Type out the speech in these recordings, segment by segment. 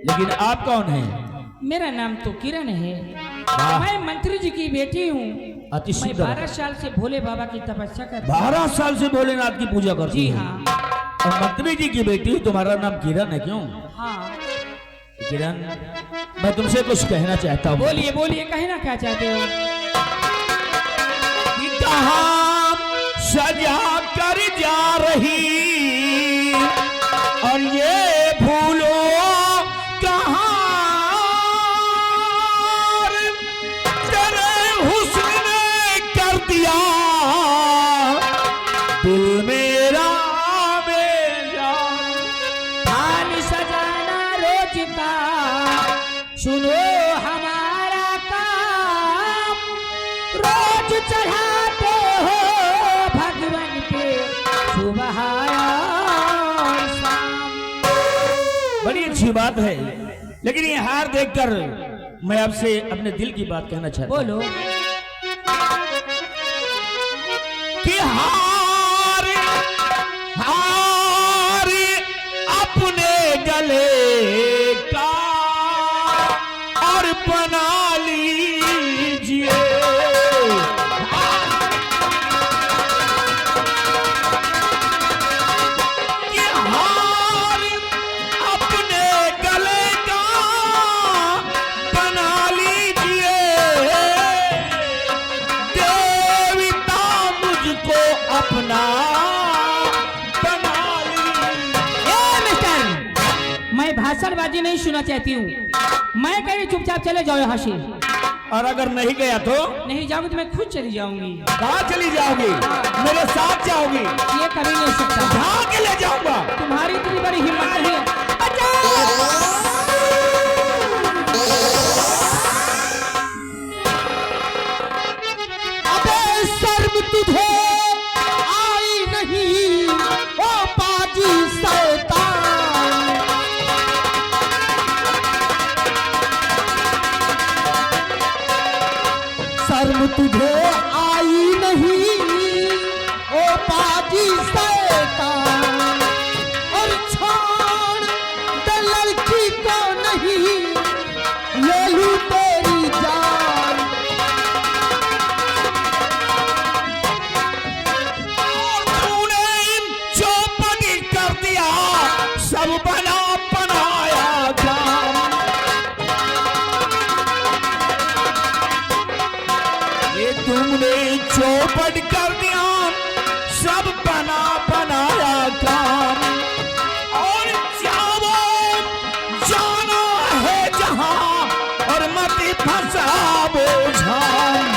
लेकिन आप कौन हैं? मेरा नाम तो किरण है। मैं मंत्री जी की बेटी हूँ। अति मैं सुंदर। 12 साल से भोले बाबा की तपस्या कर 12 साल से भोलेनाथ की पूजा करती जी हो? हाँ। और मंत्री जी की बेटी, तुम्हारा नाम किरण है क्यों? हाँ किरण, मैं तुमसे कुछ कहना चाहता हूँ। बोलिए बोलिए, कहना क्या चाहते हो? कि कहाँ सजा कर जा रही और ये भूलो कहाँ तेरे हुस्न ने कर दिया दिल मेरा बेजान। थान सजाना रोज का सुनो हमारा काम, रोज चढ़ाते हो भगवान पे सुबह और शाम। बड़ी अच्छी बात है, लेकिन ये हार देखकर मैं आपसे अपने दिल की बात कहना चाहता हूं। बोलो। कि हार हार अपने गले का और बना लीजिए। कि हार अपने गले का बना लीजिए। देवता मुझको अपना बना लीजिए। मिस्टर, मैं भाषणबाजी नहीं सुनना चाहती हूँ। मैं कह रही चुपचाप चले जाओ यहाँ से। और अगर नहीं गया तो? नहीं जाओगे तो मैं खुद चली जाऊंगी। कहाँ चली जाओगी? मेरे साथ जाओगी? ये कभी नहीं हो सकता। कहाँ के ले जाऊंगा? तुम्हारी इतनी बड़ी हिम्मत नहीं है। अबे शर्म तुझे आई नहीं ओ पाजी शैतान। शर्म तुझे आई नहीं ओ पाजी शैतान। और छोड़ दे लड़की को नहीं ले लूं तेरी जान। तूने चौपट कर दिया सब बना बनाया काम। ये तुमने चौपट कर दिया सब बना बनाया काम। और जाओ जाना है जहां और मत फंसाओ झाम।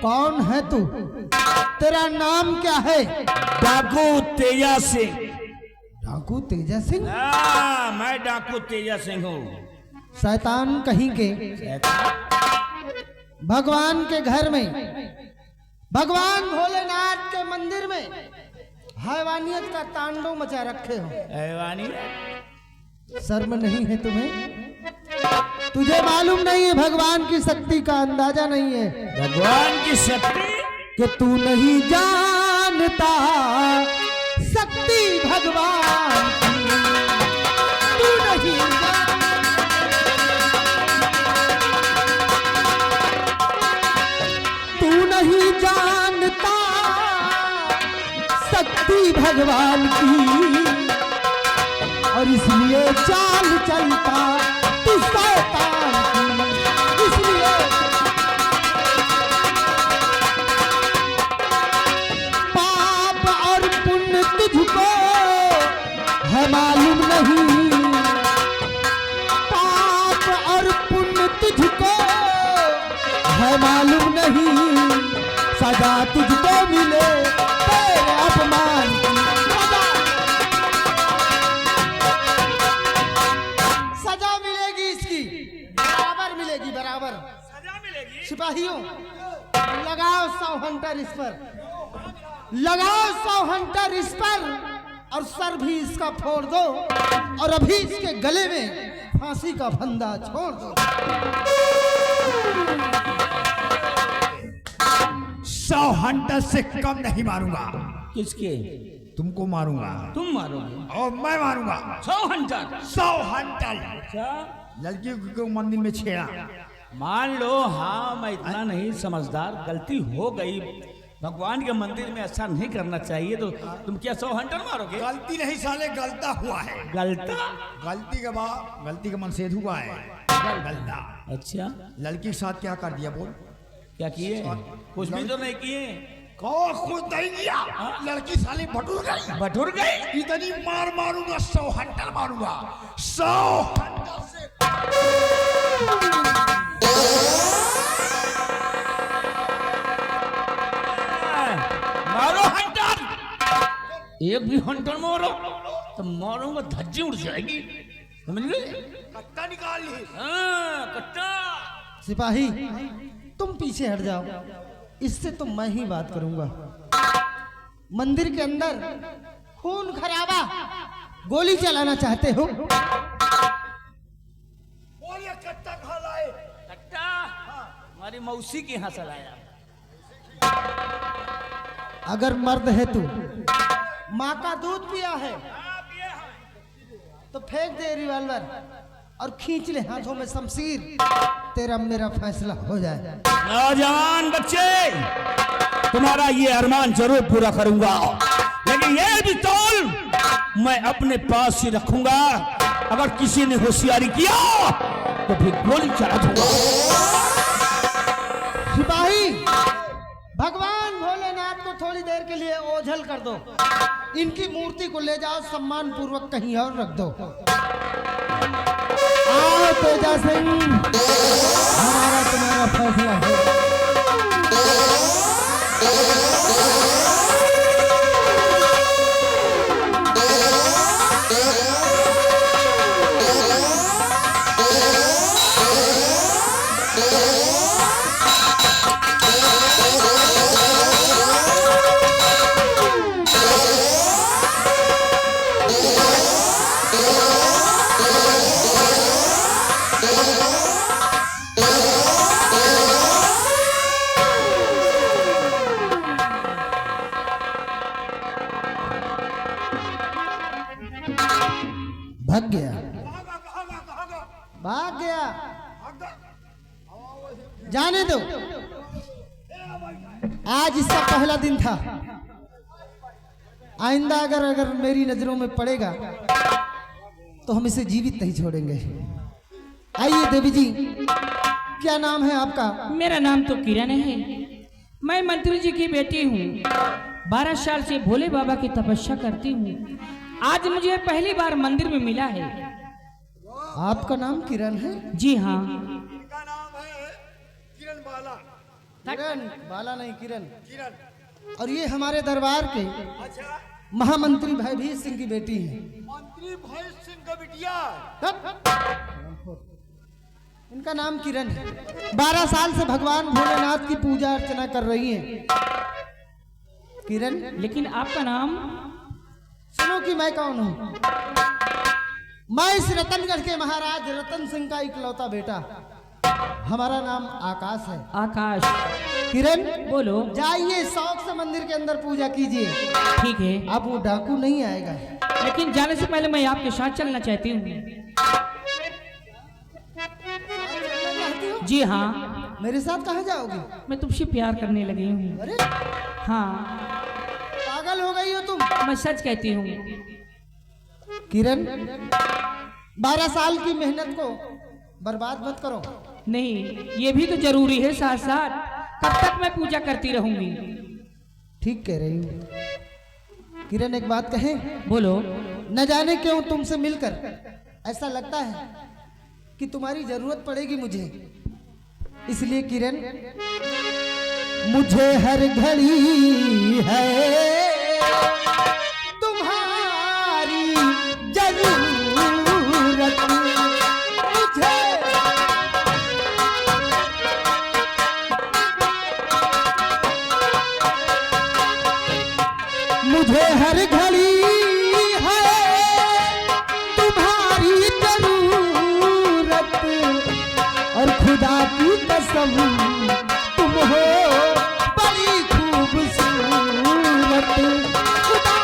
कौन है तू? तेरा नाम क्या है? डाकू तेजा सिंह। डाकू तेजा सिंह? मैं डाकू तेजा सिंह हूँ। शैतान कहीं के। भगवान के घर में, भगवान भोलेनाथ के मंदिर में हैवानियत का तांडव मचा रखे हो। हैवानी? शर्म नहीं है तुम्हें? तुझे मालूम नहीं है भगवान की शक्ति का अंदाजा नहीं है। भगवान की शक्ति? कि तू नहीं जानता शक्ति भगवान की। तू नहीं तू नहीं जानता शक्ति भगवान की। और इसलिए चाल चलता तू शैतान की। इसलिए पाप और पुण्य तुझको है मालूम नहीं। पाप और पुण्य तुझको है मालूम नहीं। सजा तुझको मिले तेरे अपमान की। सजा मिलेगी इसकी, बराबर मिलेगी, बराबर सजा मिलेगी। सिपाहियों लगाओ 100 हंटर इस पर, लगाओ 100 हंटर इस पर और सर भी इसका फोड़ दो और अभी इसके गले में फांसी का फंदा छोड़ दो। 100 हंटर से कम नहीं मारूंगा। किसके? तुमको मारूंगा तुम मारोगे और मैं मारूंगा 100 हंटर। 100 हंटर। अच्छा लड़की को मंदिर में छेड़ा। मान लो, हाँ मैं इतना नहीं समझदार, गलती हो गई, भगवान के मंदिर में ऐसा नहीं करना चाहिए, तो तुम क्या 100 हंटर मारोगे? गलती नहीं साले, गलता हुआ है। गलता? गलती के बाद गलती का मनसेध हुआ है। गलता। अच्छा लड़की के साथ क्या कर दिया बोल? क्या किए? कुछ भी तो नहीं किए। खुद नहीं किया, लड़की साली भटूर गई। बटुर गए? इतनी मार मारूंगा, 100 हंटर मारूंगा, 100 हंटर से। मारो हंटर, एक भी हंटर मारो तो मारूंगा धज्जी उड़ जाएगी, समझ गए? कट्टा निकाल ली। हाँ, कट्टा। सिपाही तुम पीछे हट जाओ, इससे तो मैं ही बात करूंगा। मंदिर के अंदर खून खराबा, गोली चलाना चाहते हो? बोलिए कट्टा खा लाए। कट्टा हमारी मौसी के यहाँ से लाया। अगर मर्द है तू, माँ का दूध पिया है, तो फेंक दे रिवॉल्वर और खींच ले हाथों में शमशीर, तेरा मेरा फैसला हो जाए। नौजवान बच्चे, तुम्हारा ये अरमान जरूर पूरा करूंगा, लेकिन ये भी तौल मैं अपने पास ही रखूंगा। अगर किसी ने होशियारी किया तो फिर गोली चला दूंगा। सिपाही भगवान भोलेनाथ को थोड़ी देर के लिए ओझल कर दो, इनकी मूर्ति को ले जाओ, सम्मान पूर्वक कहीं और रख दो। आओ तेजा सिंह, हमारा तुम्हारा फैसला है। भाग गया, भाग गया, जाने दो। आज इसका पहला दिन था, आइंदा अगर मेरी नजरों में पड़ेगा तो हम इसे जीवित नहीं छोड़ेंगे। आइए देवी जी, क्या नाम है आपका? मेरा नाम तो किरण है, मैं मंत्री जी की बेटी हूँ। 12 साल से भोले बाबा की तपस्या करती हूँ। आज मुझे पहली बार मंदिर में मिला है। आपका नाम किरण है? जी हाँ। इनका नाम है किरण बाला। किरण बाला नहीं, किरण। किरण। और ये हमारे दरबार के अच्छा, महामंत्री भयभीत सिंह की बेटी है। मंत्री भय सिंह का बिटिया। इनका नाम किरण है। 12 साल से भगवान भोलेनाथ की पूजा अर्चना कर रही हैं। किरण, लेकिन आपका नाम? सुनो कि मैं कौन हूँ। मैं इस रतनगढ़ के महाराज रतन सिंह का इकलौता बेटा। हमारा नाम आकाश है। आकाश। किरण बोलो। जाइए, शौक से मंदिर के अंदर पूजा कीजिए। ठीक है। अब वो डाकू नहीं आएगा। लेकिन जाने से पहले मैं आपके साथ चलना चाहती हूँ। जी हाँ। मेरे साथ कहाँ जाओगी? मैं तुमसे प्यार करने लगी हूँ। अरे हाँ, पागल हो गई हो तुम। मैं सच कहती हूँ। किरण, 12 साल की मेहनत को बर्बाद मत करो। नहीं, ये भी तो जरूरी है। साथ साथ कब तक मैं पूजा करती रहूंगी? ठीक कह रही हूँ। किरण, एक बात कहें? बोलो। न जाने क्यों तुमसे मिलकर ऐसा लगता है कि तुम्हारी जरूरत पड़ेगी मुझे। इसलिए किरण, मुझे हर घड़ी है तुम्हारी जरूरत। मुझे हर घड़ी है तुम्हारी जरूरत, और खुदा की कसम तुम हो बड़ी खूबसूरत। खुदा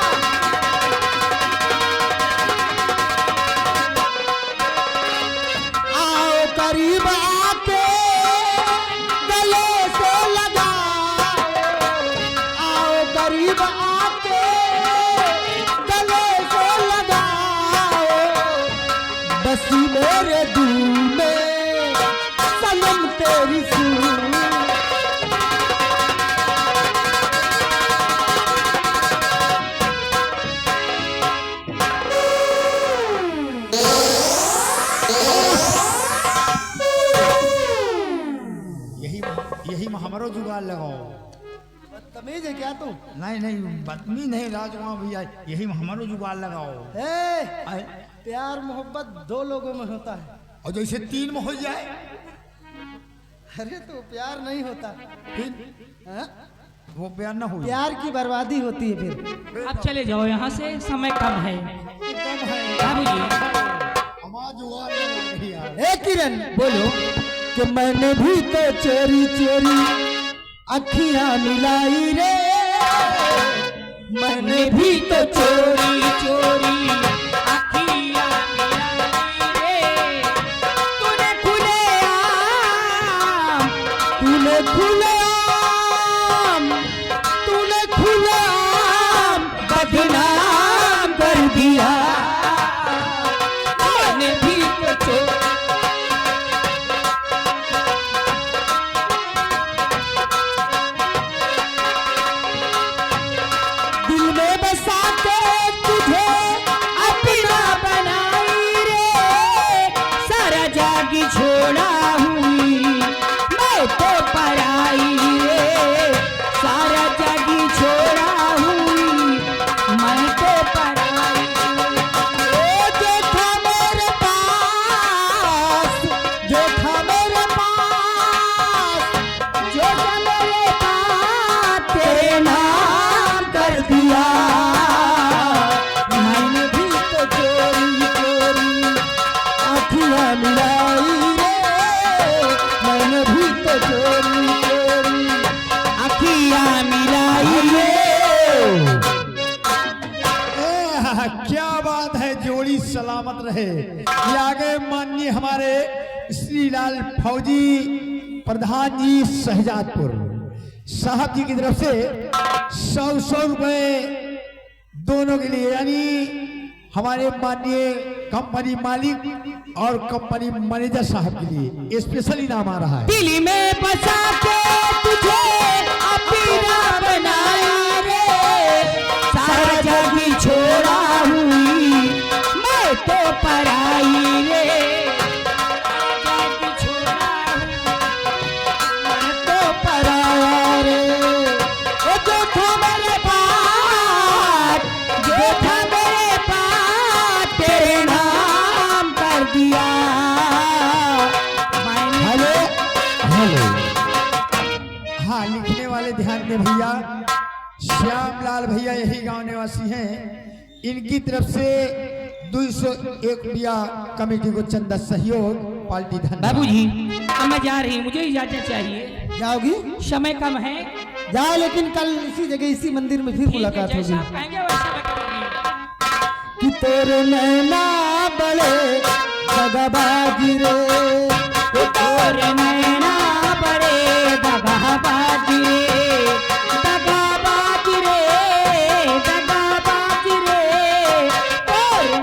हमारो जुगाड़ लगाओ। बदतमीज है क्या तू? नहीं नहीं बदतमीज नहीं राजकुमार भैया, यही हमारो जुगाड़ लगाओ। ए, प्यार मोहब्बत दो लोगों में होता है। और जैसे 3 में हो जाए अरे तो प्यार नहीं होता फिर हाँ? वो प्यार ना हो। प्यार की बर्बादी होती है फिर। अब चले जाओ यहाँ से, समय कम है। बाबूजी हमारा जुगाड़ लगा भैया। ए किरण, बोलो। कि मैंने भी तो चोरी चोरी अखियां मिलाई रे, मैंने भी तो चोरी चोरी अखियाँ मिलाई रे। तूने खुलेआम बदनाम कर दिया। मैंने भी तो चोरी दिल में बसा के तुझे अपना बनाई रे, सारा जागी छोड़ा हुई मैं तो पराई रे। सारा जागी छोड़ा हुई मैं तो पराई। ओ जो था मेरे पास, जो था मेरे पास, जो था मेरे पास, तेरे नाम कर दिया। मैंने भी तो चोरी चोरी अखियां मिलाई रे, मैंने भी तो चोरी चोरी अखियां मिलाई रे। क्या बात है, जोड़ी सलामत रहे। ये आगे माननीय हमारे श्रीलाल फौजी प्रधान जी शहजादपुर साहब जी की तरफ से 100 रुपए दोनों के लिए, यानी हमारे माननीय कंपनी मालिक और कंपनी मैनेजर साहब के लिए स्पेशल इनाम आ रहा है। दिल में बसा के तुझे अपना बनाया रे, सारा जागी छोड़ा हुई मैं तो पराई रे। जागी छोड़ा हुई मैं तो पराया रे, ओ जो था मेरे पास, जो था मेरे पास, तेरे नाम कर दिया। हेलो हेलो, हाँ लिखने वाले ध्यान दें भैया, श्यामलाल भैया यही गांव निवासी हैं। इनकी तरफ से 201 रुपया कमेटी को चंदा सहयोग पार्टी धन्यवाद। बाबूजी अब मैं जा रही, मुझे इजाजत चाहिए, जाओगी? समय कम है। जाओ, लेकिन कल इसी जगह इसी मंदिर में फिर ठीक है, मुलाकात जैसा होगी। आप कहेंगे वैसा मैं करूंगी। कि तेरे नैना बड़े दगाबाज रे, तोरे नैना बड़े दगाबाज रे, दगाबाज रे, दगाबाज रे। तोरे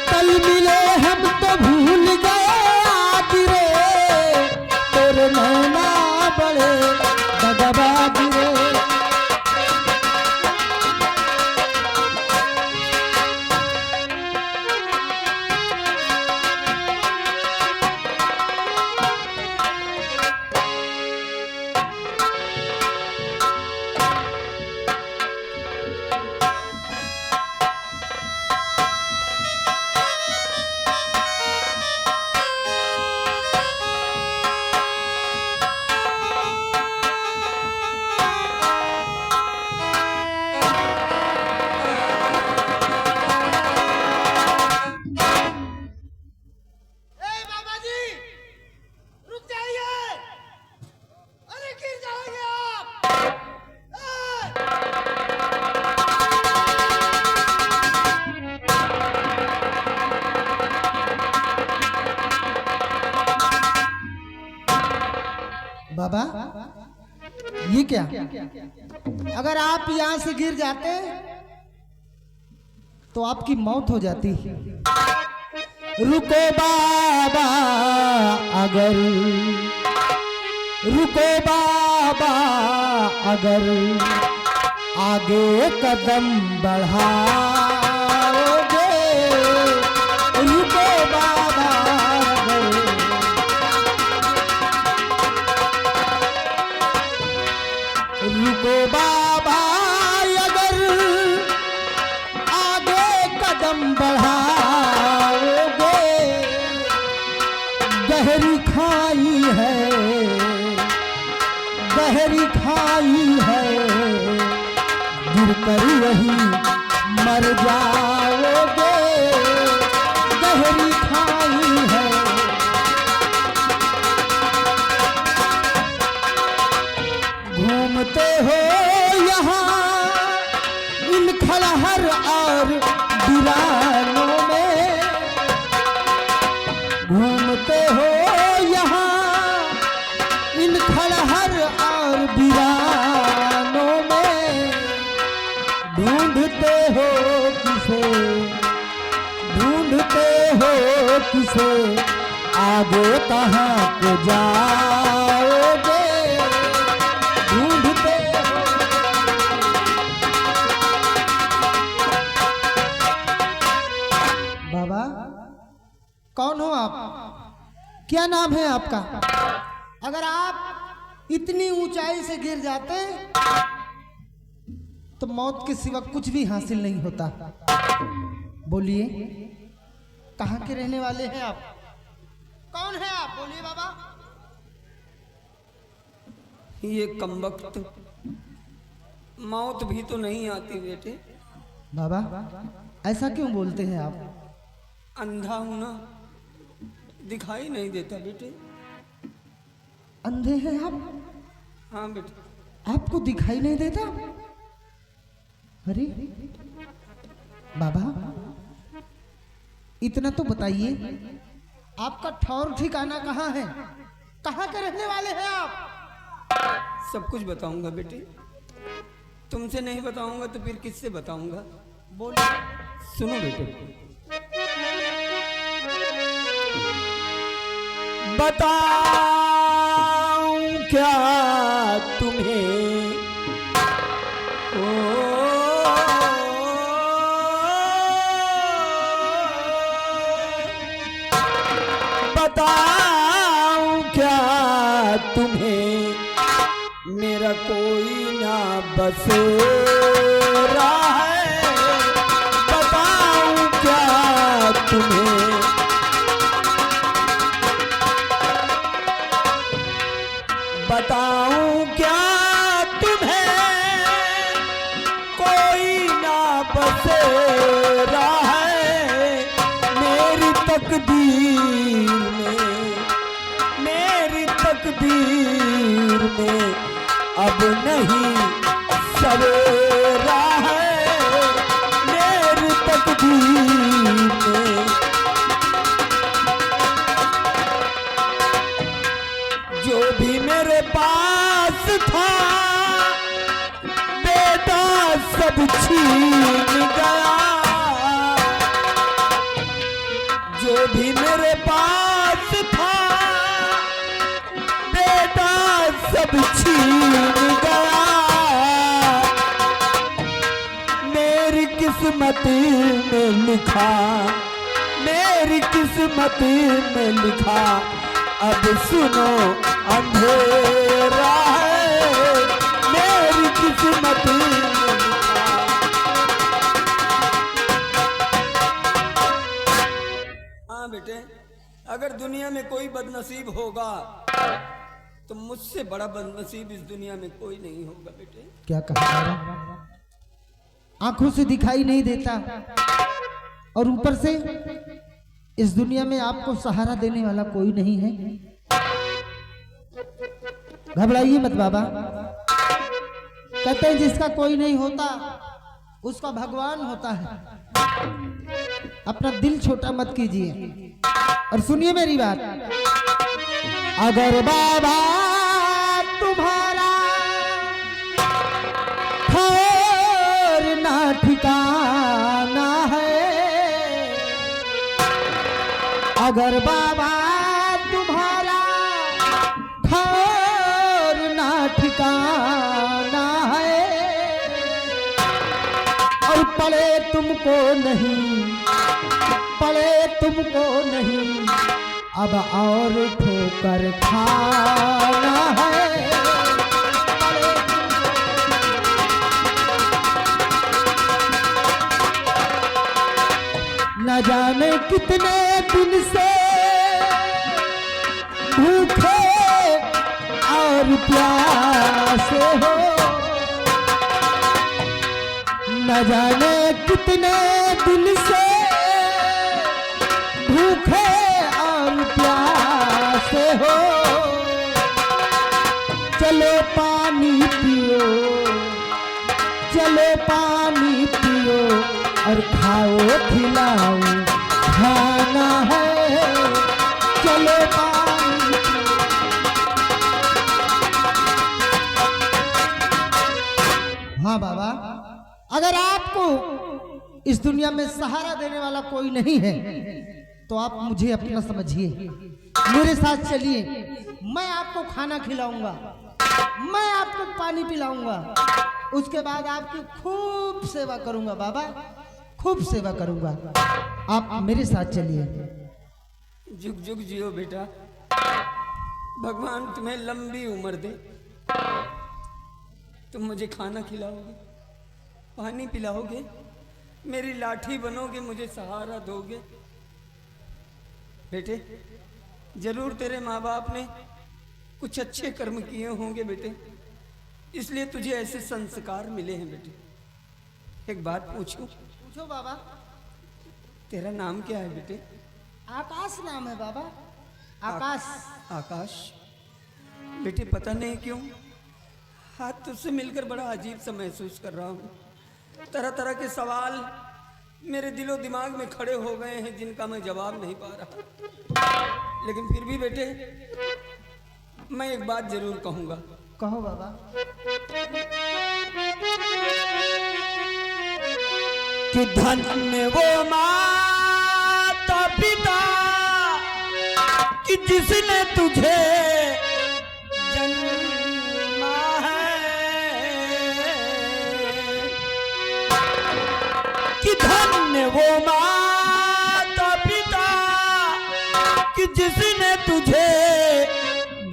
पल मिले हम तो भूल गए आज रे, तेरे नैना बड़े दगाबाज रे। बाबा ये क्या? अगर आप यहाँ से गिर जाते तो आपकी मौत हो जाती। रुको बाबा, अगर रुको बाबा, अगर आगे कदम बढ़ाओगे बाबा रुको बाबा अगर आगे कदम बढ़ाओगे गहरी खाई है गहरी खाई है गिरकर वही मर जाओगे गहरी खाई है घूमते हो यहाँ इन खलहर और वीरानों में घूमते हो यहाँ इन खलहर और वीरानों में ढूंढते हो किसे आगे कहाँ को जाओगे ढूंढते हो बाबा कौन हो आप क्या नाम है आपका अगर आप इतनी ऊंचाई से गिर जाते तो मौत के सिवा कुछ भी हासिल नहीं होता बोलिए कहाँ के रहने वाले हैं आप कौन है आप बोलिए बाबा ये कमबख्त मौत भी तो नहीं आती बेटे बाबा ऐसा क्यों बोलते हैं आप अंधा हूं ना दिखाई नहीं देता बेटे अंधे हैं आप हाँ बेटे आपको दिखाई नहीं देता अरे बाबा इतना तो बताइए आपका ठौर ठिकाना कहाँ है कहाँ के रहने वाले हैं आप सब कुछ बताऊंगा बेटे तुमसे नहीं बताऊंगा तो फिर किससे बताऊंगा बोलिए सुनो बेटे बताऊं क्या तुम्हें बताऊं क्या तुम्हें मेरा कोई ना बसेरा है बताऊं क्या तुम्हें बताऊं क्या तुम्हें कोई ना बसेरा है मेरी तकदीर में अब नहीं सवेरा है मेरी तकदीर में जो भी मेरे पास था बेटा सब छीन गया जो भी मेरे पास था बेटा सब छीन गया मेरी किस्मत में लिखा मेरी किस्मत में लिखा अब सुनो अंधेरा है मेरी किस्मत में लिखा हाँ बेटे अगर दुनिया में कोई बदनसीब होगा तो मुझसे बड़ा बदनसीब इस दुनिया में कोई नहीं होगा बेटे क्या कहा आंखों से दिखाई नहीं देता और ऊपर से इस दुनिया में आपको सहारा देने वाला कोई नहीं है घबराइए मत बाबा कहते हैं जिसका कोई नहीं होता उसका भगवान होता है अपना दिल छोटा मत कीजिए और सुनिए मेरी बात अगर बाबा तुम्हारा ठौर ना ठिकाना है अगर बाबा तुम्हारा ठौर ना ठिकाना है और पड़े तुमको नहीं पड़े तुमको नहीं अब और ठोकर खाना है। न जाने कितने दिन से भूखे और प्यासे हो, न जाने कितने दिन से भूखे और प्यासे हो। चलो पानी पियो, चलो पानी पियो और खाओ खिलाओ खाना है। चलो पानी पियो। हाँ बाबा, अगर आपको इस दुनिया में सहारा देने वाला कोई नहीं है तो आप मुझे अपना समझिए, मेरे साथ चलिए। मैं आपको खाना खिलाऊंगा, मैं आपको पानी पिलाऊंगा, उसके बाद आपकी खूब सेवा करूंगा बाबा, खूब सेवा करूंगा। आप मेरे साथ चलिए। जुग जुग जियो बेटा, भगवान तुम्हें लंबी उम्र दे। तुम मुझे खाना खिलाओगे, पानी पिलाओगे, मेरी लाठी बनोगे, मुझे सहारा दोगे। बेटे जरूर तेरे माँ बाप ने कुछ अच्छे कर्म किए होंगे बेटे, इसलिए तुझे ऐसे संस्कार मिले हैं बेटे। एक बात पूछूं? पूछो बाबा। तेरा नाम क्या है बेटे? आकाश नाम है बाबा, आकाश। आकाश बेटे, पता नहीं क्यों आज तुझसे मिलकर बड़ा अजीब सा महसूस कर रहा हूँ। तरह तरह के सवाल मेरे दिलो दिमाग में खड़े हो गए हैं जिनका मैं जवाब नहीं पा रहा। लेकिन फिर भी बेटे मैं एक बात जरूर कहूँगा। कहो बाबा। कि धन्य वो माता पिता कि जिसने तुझे जन्मा है, कि धन्य वो माता पिता कि जिसने तुझे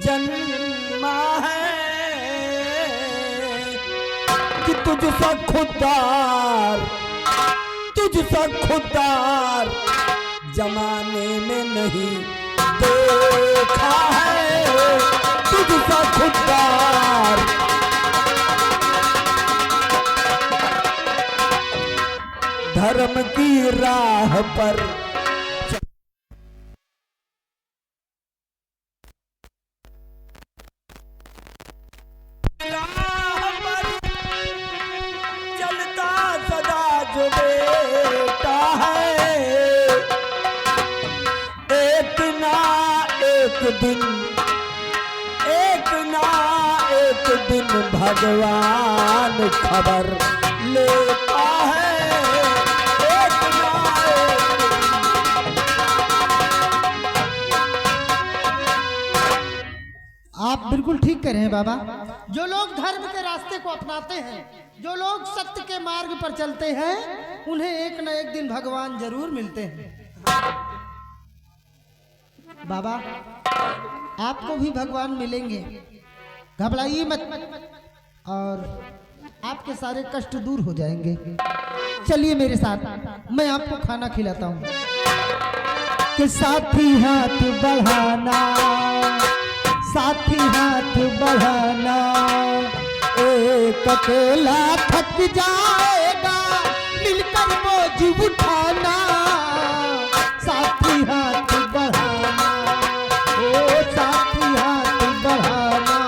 जन्मा है, कि तुझसा खुददार, तुझसा खुददार जमाने में नहीं देखा है। तुझसा खुददार धर्म की राह पर चलता सदा जो बेटा है, एक ना एक दिन, एक ना एक दिन भगवान खबर लेता है। एक ना आप बिल्कुल ठीक कह रहे हैं बाबा। जो लोग धर्म के रास्ते को अपनाते हैं, जो लोग सत्य के मार्ग पर चलते हैं, उन्हें एक न एक दिन भगवान जरूर मिलते हैं। बाबा आपको भी भगवान मिलेंगे, घबराइए मत, और आपके सारे कष्ट दूर हो जाएंगे। चलिए मेरे साथ, मैं आपको खाना खिलाता हूँ। कि साथी हाथ बढ़ाना, साथी हाथ बढ़ाना, एक अकेला थक जाएगा, मिलकर बोझ उठाना। साथी हाथ बढ़ाना, ओ साथी हाथ बढ़ाना,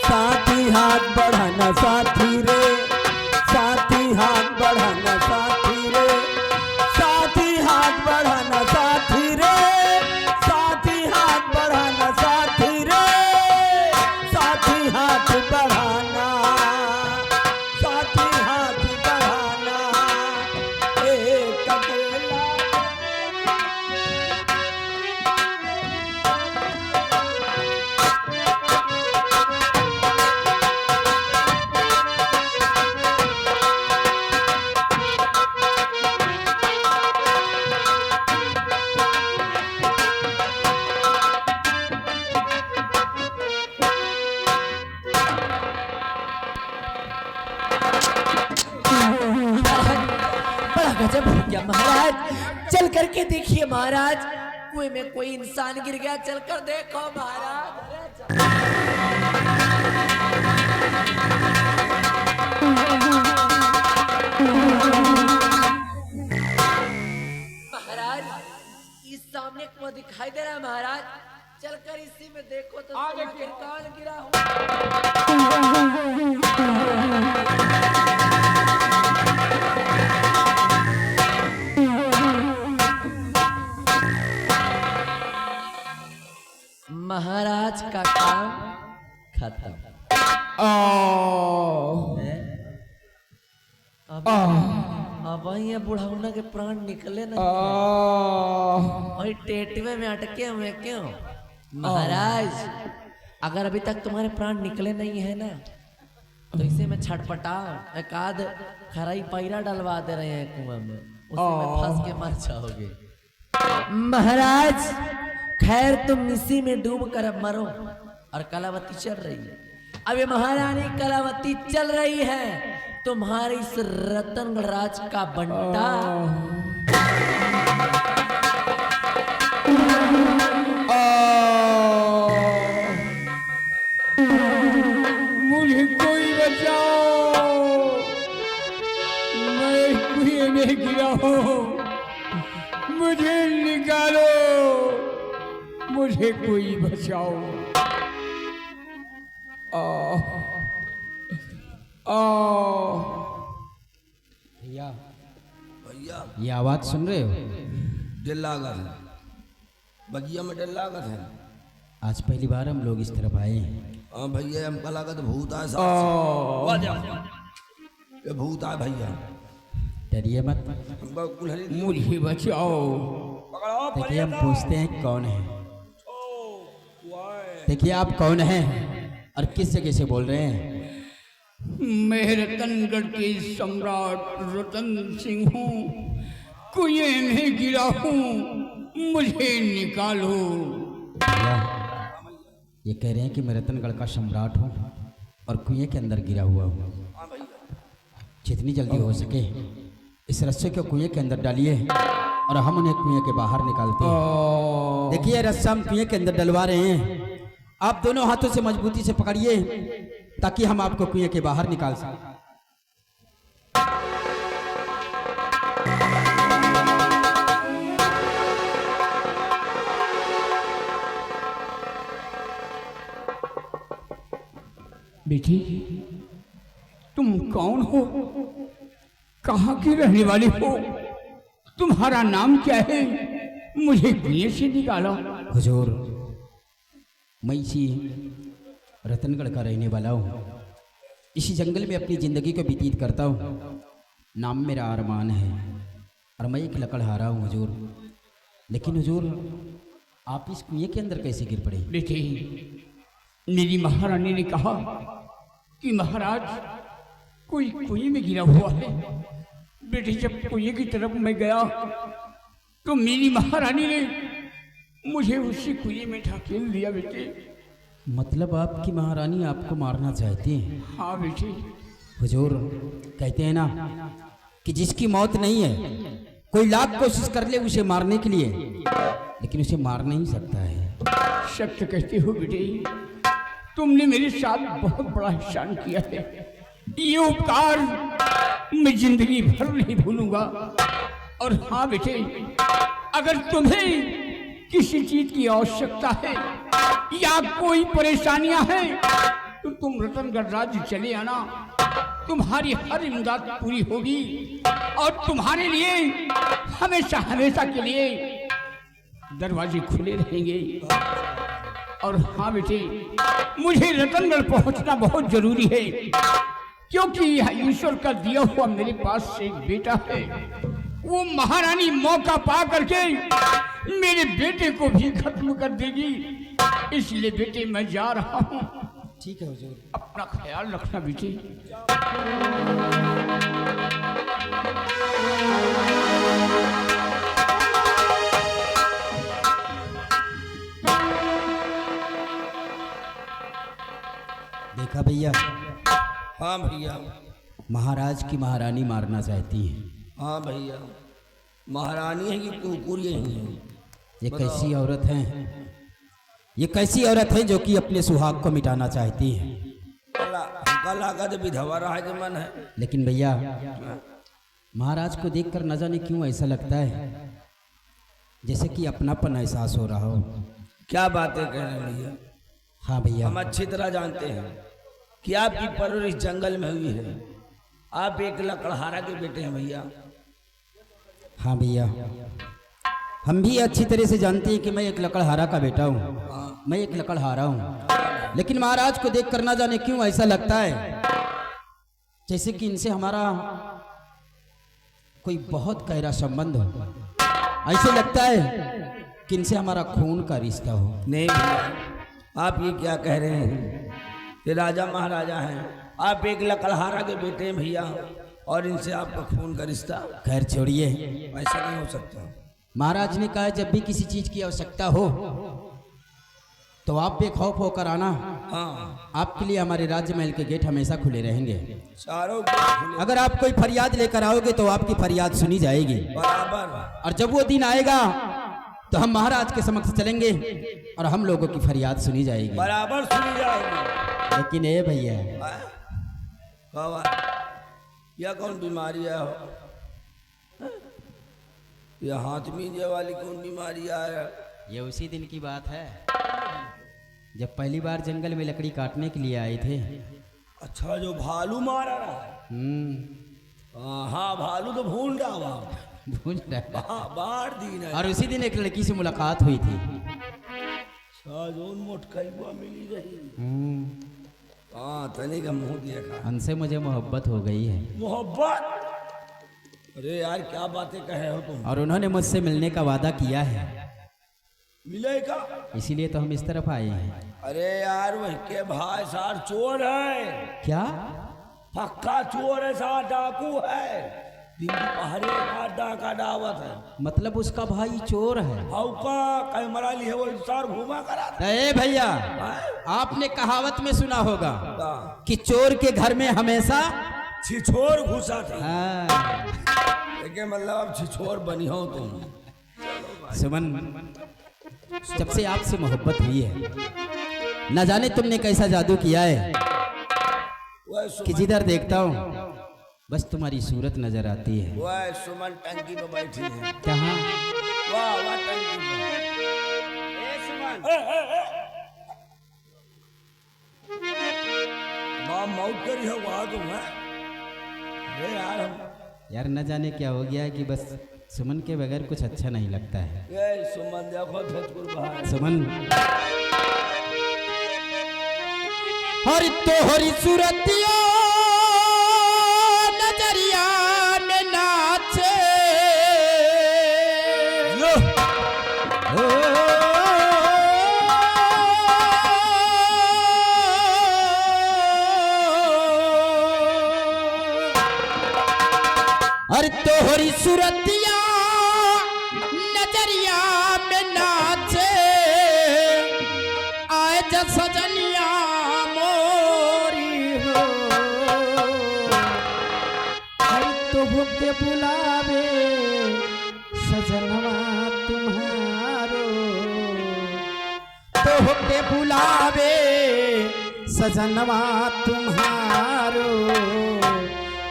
साथी हाथ बढ़ाना साथी रे, साथी हाथ बढ़ाना साथी रे, साथी हाथ बढ़ाना साथी रे, साथी हाथ बढ़ाना साथी रे, साथी हाथ बढ़ाना, साथी हाथ बढ़ाना, एक अकेला गजब हो गया महाराज, चल करके देखिए महाराज, कुएं में कोई इंसान गिर गया, चल कर देखो महाराज। महाराज इस सामने कुआं दिखाई दे रहा है महाराज, चलकर इसी में देखो तो आखिर कौन गिरा हो। महाराज का काम खत्म। अब ये बुढ़ाउना के प्राण निकले ना, वही टेटवे में अटके हुए क्यों महाराज? अगर अभी तक तुम्हारे प्राण निकले नहीं है ना, तो इसे मैं छटपटा एक आध खराई पैरा डलवा दे रहे हैं कुआं में, उसी में फंस के मर जाओगे महाराज। खैर तुम इसी में डूब कर अब मरो, और कलावती चल रही है। अब ये महारानी कलावती चल रही है, तुम्हारे इस रतनगढ़ राज का बंटा मुझे कोई बचाओ, मैं कुएं में गिरा हूँ, मुझे निकालो, मुझे कोई बचाओ। भैया भैया ये आवाज सुन रहे हो? डर लागत है, बगिया में डर लागत है। आज पहली बार हम लोग इस तरफ आए हैं। हाँ भैया हमको लागत भूत आए साथ। ये भूत आए भैया, डरिए मत, हमको कुल्हड़ी मुझे बचाओ। देखिए हम पूछते हैं कौन है। देखिए आप कौन हैं और किस जगह से बोल रहे हैं? मैं रतनगढ़ के सम्राट रतन सिंह हूँ, कुएं में गिरा हूँ, मुझे निकालो। भैया ये कह रहे हैं कि मैं रतनगढ़ का सम्राट हूँ और कुएं के अंदर गिरा हुआ हूँ। जितनी जल्दी हो सके इस रस्से को कुएं के अंदर डालिए और हम उन्हें कुएं के बाहर निकालते हैं। देखिए रस्सा हम कुएं के अंदर डलवा रहे हैं, आप दोनों हाथों से मजबूती से पकड़िए ताकि हम आपको कुएं के बाहर निकाल सकें। बेटी तुम कौन हो, कहाँ की रहने वाली हो, तुम्हारा नाम क्या है, मुझे कुएं से निकालो। हुजूर मैं इसी रतनगढ़ का रहने वाला हूँ, इसी जंगल में अपनी ज़िंदगी को व्यतीत करता हूँ। नाम मेरा अरमान है और मैं एक लकड़हारा हूँ हुजूर। लेकिन हुजूर आप इस कुएं के अंदर कैसे गिर पड़े? बेटी मेरी महारानी ने कहा कि महाराज कोई कुएं में गिरा हुआ है। बेटी जब कुएं की तरफ मैं गया तो मेरी महारानी ने मुझे उसी कुएं में ढकेल दिया। बेटे मतलब आपकी महारानी आपको मारना चाहती है? हाँ बेटी। हुजूर कहते हैं ना कि जिसकी मौत नहीं है कोई लाख कोशिश कर ले उसे मारने के लिए, लेकिन उसे मार नहीं सकता है। सत्य कहती हो बेटे, तुमने मेरे साथ बहुत बड़ा एहसान किया है, ये उपकार मैं जिंदगी भर नहीं भूलूंगा। और हाँ बेटे, अगर तुम्हें किसी चीज की आवश्यकता है या कोई परेशानियां हैं तो तुम रतनगढ़ राज्य चले आना, तुम्हारी हर इमदाद पूरी होगी और तुम्हारे लिए हमेशा हमेशा के लिए दरवाजे खुले रहेंगे। और हाँ बेटे, मुझे रतनगढ़ पहुंचना बहुत जरूरी है, क्योंकि ईश्वर का दिया हुआ मेरे पास एक बेटा है। वो महारानी मौका पा करके मेरे बेटे को भी खत्म कर देगी, इसलिए बेटे मैं जा रहा हूँ। ठीक है हुजूर। अपना ख्याल रखना बेटे। देखा भैया, हाँ भैया, महाराज की महारानी मारना चाहती है हाँ भैया, महारानी है कि कुकुर यही है? ये कैसी औरत है, ये कैसी औरत है जो कि अपने सुहाग को मिटाना चाहती है। हमका लागत विधवा रहा के मन है। लेकिन भैया महाराज को देखकर न जाने क्यों ऐसा लगता है जैसे कि अपनापन एहसास हो रहा हो। क्या बातें कह रहे हैं भैया? हाँ भैया, हम अच्छी तरह जानते हैं कि आपकी परवरिश जंगल में हुई है। आप एक लकड़हारा के बेटे हैं भैया। हाँ भैया, हम भी अच्छी तरह से जानते हैं कि मैं एक लकड़हारा का बेटा हूँ, मैं एक लकड़हारा हूँ। लेकिन महाराज को देखकर ना जाने क्यों ऐसा लगता है जैसे कि इनसे हमारा कोई बहुत गहरा संबंध हो। ऐसे लगता है कि इनसे हमारा खून का रिश्ता हो। नहीं भैया, आप ये क्या कह रहे हैं? ये राजा महाराजा हैं, आप एक लकड़हारा के बेटे हैं भैया, और इनसे आपका खून का रिश्ता? खैर छोड़िए, ऐसा नहीं हो सकता। महाराज ने कहा जब भी किसी चीज की आवश्यकता हो तो आप बेखौफ होकर आना। हाँ, आपके लिए हमारे राज्य महल के गेट हमेशा खुले रहेंगे। चारों खुले अगर आप कोई फरियाद लेकर आओगे तो आपकी फरियाद सुनी जाएगी। बराबर। और जब वो दिन आएगा तो हम महाराज के समक्ष चलेंगे और हम लोगों की फरियाद सुनी जाएगी। बराबर सुनी जाएगी। लेकिन ए भैया, यह कौन बीमारी है? यह हाथ मीजे वाली कौन बीमारी है? ये उसी दिन की बात है जब पहली बार जंगल में लकड़ी काटने के लिए आए थे। अच्छा, जो भालू मारा रहा है? हाँ, भालू तो भूल रहा भूल रहा। बाढ़ दिन है। और उसी दिन एक लड़की से मुलाकात हुई थी। जोन मोटकैबा मिली रही। हाँ, तने का मुंह देखा। उनसे मुझे मोहब्बत हो गई है। मोहब्बत? अरे यार, क्या बातें कहे हो तुम। और उन्होंने मुझसे मिलने का वादा किया है। मिलेगा? इसीलिए तो हम इस तरफ आए हैं। अरे यार, वह के भाई सार चोर है। क्या? पक्का चोर है, सार डाकू है। दिन की पहाड़ी का डाका दावत है। मतलब उसका भाई चोर है? हौका कहीं मरा ली है, वो सार घूमा करा। ए भैया, आपने कहावत में सुना होगा हाँ। कि चोर के घर में हमेशा छिछोर घुसा था। हाँ। लेकिन मतलब अब छिछोर बनी हो तुम। सुमन, जब से आपसे मोहब्बत हुई है न जाने तुमने कैसा जादू किया है कि जिधर देखता हूँ बस तुम्हारी सूरत नजर आती है। वह सुमन टंकी में बैठी है। कहाँ? वाह वाह, टंकी में। ए सुमन, मां मौत करी हो वहां तुम है? अरे यार न जाने क्या हो गया है कि बस सुमन के बगैर कुछ अच्छा नहीं लगता है। ये सुमन देखो भोजपुर बाहर। सुमन, हरी तोहरी सूरतिया नजरिया में नाचे। अरे तोहरी सूरतिया नजरिया में नाचे, आए जा सजनिया मोरी हो। अरे तो के बुलावे सजनवा तुम्हारो, तो के बुलावे सजनवा तुम्हारो,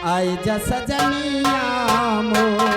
आए जा सजनिया मोर।